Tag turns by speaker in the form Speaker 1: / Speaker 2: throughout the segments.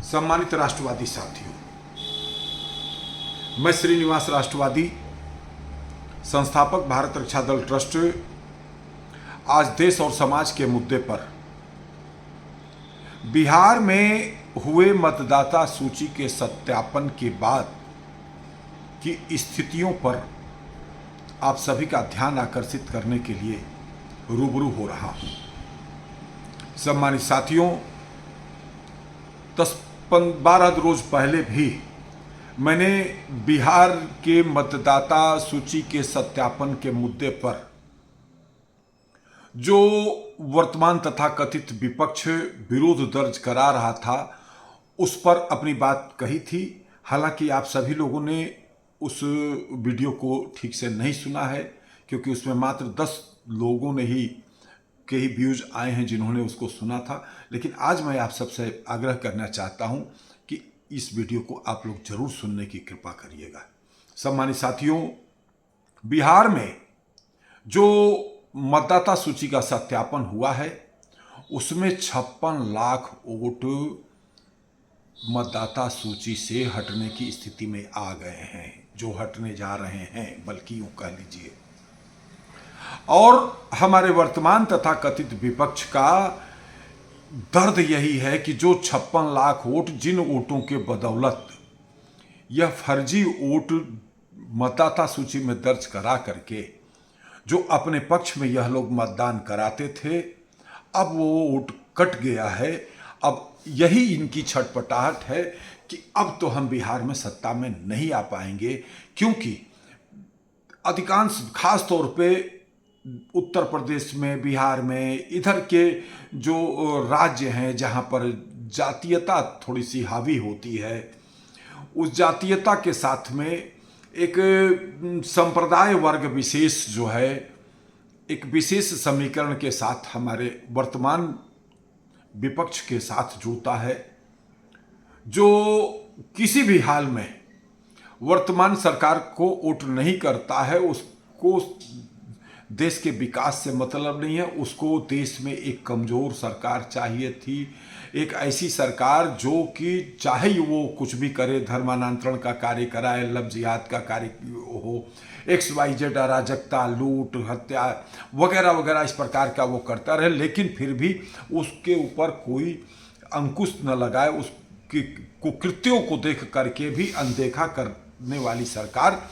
Speaker 1: सम्मानित राष्ट्रवादी साथियों, मैं श्रीनिवास राष्ट्रवादी संस्थापक भारत रक्षा दल ट्रस्ट आज देश और समाज के मुद्दे पर बिहार में हुए मतदाता सूची के सत्यापन के बाद की स्थितियों पर आप सभी का ध्यान आकर्षित करने के लिए रूबरू हो रहा हूं। सम्मानित साथियों, 10-12 रोज पहले भी मैंने बिहार के मतदाता सूची के सत्यापन के मुद्दे पर जो वर्तमान तथा कथित विपक्ष विरोध दर्ज करा रहा था उस पर अपनी बात कही थी। हालांकि आप सभी लोगों ने उस वीडियो को ठीक से नहीं सुना है, क्योंकि उसमें मात्र 10 लोगों ने ही के ही व्यूज आए हैं जिन्होंने उसको सुना था। लेकिन आज मैं आप सबसे आग्रह करना चाहता हूं कि इस वीडियो को आप लोग जरूर सुनने की कृपा करिएगा। सम्मानित साथियों, बिहार में जो मतदाता सूची का सत्यापन हुआ है उसमें 56 लाख वोट मतदाता सूची से हटने की स्थिति में आ गए हैं, जो हटने जा रहे हैं, बल्कि यूं कह लीजिए। और हमारे वर्तमान तथा कथित विपक्ष का दर्द यही है कि जो 56 लाख वोट, जिन वोटों के बदौलत यह फर्जी वोट मतदाता सूची में दर्ज करा करके जो अपने पक्ष में यह लोग मतदान कराते थे, अब वो वोट कट गया है। अब यही इनकी छटपटाहट है कि अब तो हम बिहार में सत्ता में नहीं आ पाएंगे, क्योंकि अधिकांश खास तौर पे उत्तर प्रदेश में, बिहार में, इधर के जो राज्य हैं जहां पर जातीयता थोड़ी सी हावी होती है, उस जातीयता के साथ में एक संप्रदाय वर्ग विशेष जो है एक विशेष समीकरण के साथ हमारे वर्तमान विपक्ष के साथ जुड़ता है, जो किसी भी हाल में वर्तमान सरकार को वोट नहीं करता है। उसको देश के विकास से मतलब नहीं है, उसको देश में एक कमजोर सरकार चाहिए थी, एक ऐसी सरकार जो कि चाहे वो कुछ भी करे, धर्मांतरण का कार्य कराए, लव जिहाद का कार्य हो, XYZ अराजकता, लूट, हत्या वगैरह वगैरह इस प्रकार का वो करता रहे, लेकिन फिर भी उसके ऊपर कोई अंकुश न लगाए, उसकी कुकृत्यों को देख करके भी अनदेखा करने वाली सरकार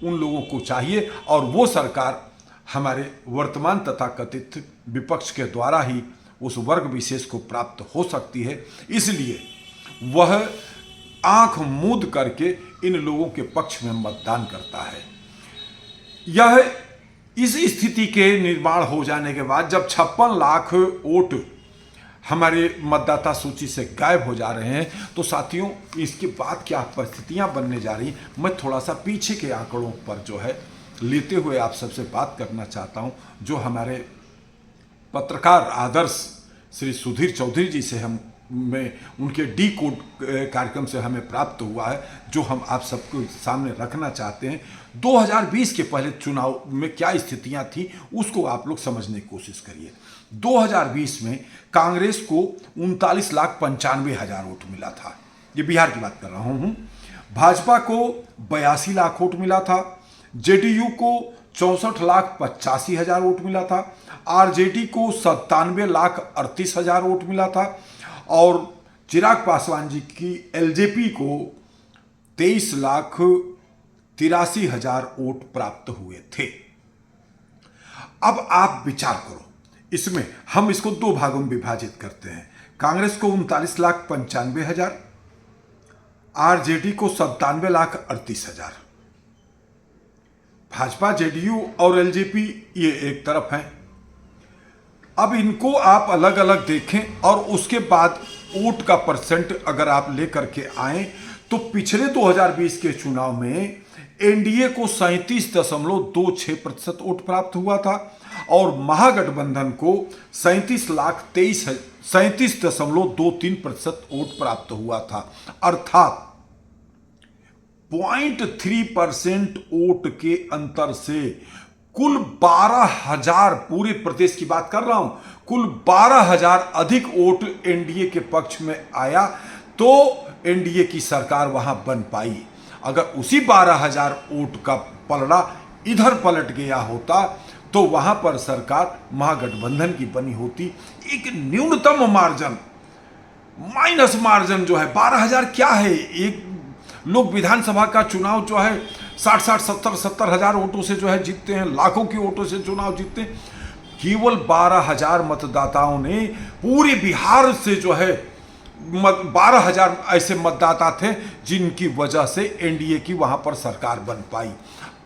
Speaker 1: उन लोगों को चाहिए। और वो सरकार हमारे वर्तमान तथा कथित विपक्ष के द्वारा ही उस वर्ग विशेष को प्राप्त हो सकती है। इसलिए वह आंख मूंद करके इन लोगों के पक्ष में मतदान करता है। यह इस स्थिति के निर्माण हो जाने के बाद जब 56 लाख वोट हमारे मतदाता सूची से गायब हो जा रहे हैं, तो साथियों इसके बाद क्या परिस्थितियां बनने जा रही, मैं थोड़ा सा पीछे के आंकड़ों पर जो है लेते हुए आप सबसे बात करना चाहता हूं, जो हमारे पत्रकार आदर्श श्री सुधीर चौधरी जी से उनके डी कोड कार्यक्रम से हमें प्राप्त हुआ है, जो हम आप सबको सामने रखना चाहते हैं। 2020 के पहले चुनाव में क्या स्थितियां थी उसको आप लोग समझने की कोशिश करिए। 2020 में कांग्रेस को 39,95,000 वोट मिला था, ये बिहार की बात कर रहा हूं। भाजपा को 82 लाख वोट मिला था, जेडीयू को 64,85,000 वोट मिला था, आरजेडी को 97,38,000 वोट मिला था, और चिराग पासवान जी की एलजेपी को 23,83,000 वोट प्राप्त हुए थे। अब आप विचार करो, इसमें हम इसको 2 भागों में विभाजित करते हैं। कांग्रेस को 39,95,000, आरजेडी को 97,38,000। भाजपा, जेडीयू और एलजेपी ये एक तरफ हैं। अब इनको आप अलग अलग देखें और उसके बाद वोट का परसेंट अगर आप लेकर के आए तो पिछले 2020 के चुनाव में एनडीए को 37.26% वोट प्राप्त हुआ था और महागठबंधन को 37.23% वोट प्राप्त हुआ था। अर्थात 0.3% वोट के अंतर से कुल 12,000, पूरे प्रदेश की बात कर रहा हूं, कुल 12,000 अधिक वोट एनडीए के पक्ष में आया। तो एनडीए की सरकार वहां बन पाई। अगर उसी 12,000 वोट का पलड़ा इधर पलट गया होता तो वहां पर सरकार महागठबंधन की बनी होती। एक न्यूनतम मार्जिन, माइनस मार्जिन जो है 12,000 क्या है। एक लोग विधानसभा का चुनाव जो है 60-60, 70-70 हजार वोटों से जो है जीतते हैं, लाखों के वोटों से चुनाव जीतते हैं। केवल 12,000 मतदाताओं ने पूरे बिहार से जो है 12,000 ऐसे मतदाता थे जिनकी वजह से एनडीए की वहां पर सरकार बन पाई।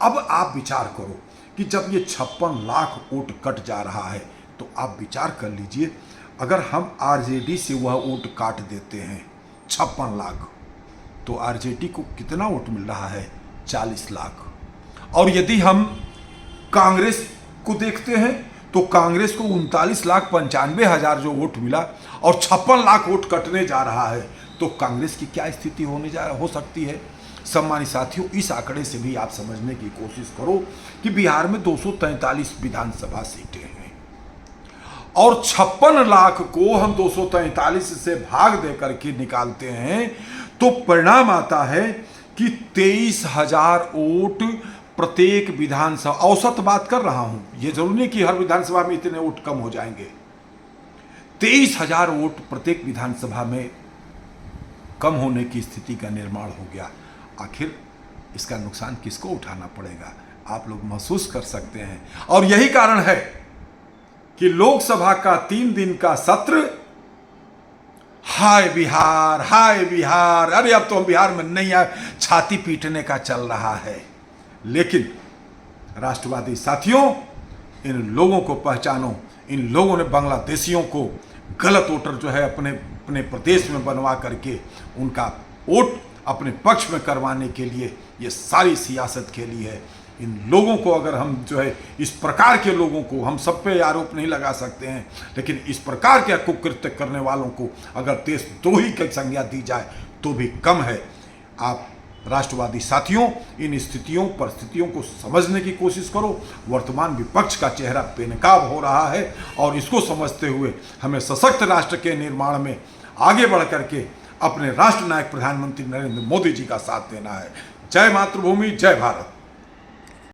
Speaker 1: अब आप विचार करो कि जब ये 56 लाख वोट कट जा रहा है तो आप विचार कर लीजिए, अगर हम आरजेडी से वह वोट काट देते हैं 56 लाख, तो आरजेडी को कितना वोट मिल रहा है? 40 लाख। और यदि हम कांग्रेस को देखते हैं तो कांग्रेस को 39,95,000 जो वोट मिला और 56 लाख वोट कटने जा रहा है, तो कांग्रेस की क्या स्थिति हो सकती है? सम्मानित साथियों, इस आंकड़े से भी आप समझने की कोशिश करो कि बिहार में 243 विधानसभा सीटें हैं और 56 लाख को हम 243 से भाग दे करके निकालते हैं तो परिणाम आता है कि 23,000 वोट प्रत्येक विधानसभा, औसत बात कर रहा हूं, यह जरूरी नहीं कि हर विधानसभा में इतने वोट कम हो जाएंगे। 23,000 वोट प्रत्येक विधानसभा में कम होने की स्थिति का निर्माण हो गया। आखिर इसका नुकसान किसको उठाना पड़ेगा? आप लोग महसूस कर सकते हैं। और यही कारण है कि लोकसभा का 3 दिन का सत्र, हाय बिहार, हाय बिहार, अरे अब तो हम बिहार में नहीं आए, छाती पीटने का चल रहा है। लेकिन राष्ट्रवादी साथियों, इन लोगों को पहचानो। इन लोगों ने बांग्लादेशियों को गलत वोटर जो है अपने प्रदेश में बनवा करके उनका वोट अपने पक्ष में करवाने के लिए ये सारी सियासत खेली है। इन लोगों को अगर हम जो है, इस प्रकार के लोगों को, हम सब पे आरोप नहीं लगा सकते हैं, लेकिन इस प्रकार के कुकृत्य करने वालों को अगर देशद्रोही की संज्ञा दी जाए तो भी कम है। आप राष्ट्रवादी साथियों, इन स्थितियों परिस्थितियों को समझने की कोशिश करो। वर्तमान विपक्ष का चेहरा बेनकाब हो रहा है और इसको समझते हुए हमें सशक्त राष्ट्र के निर्माण में आगे बढ़ करके अपने राष्ट्र नायक प्रधानमंत्री नरेंद्र मोदी जी का साथ देना है। जय मातृभूमि, जय भारत।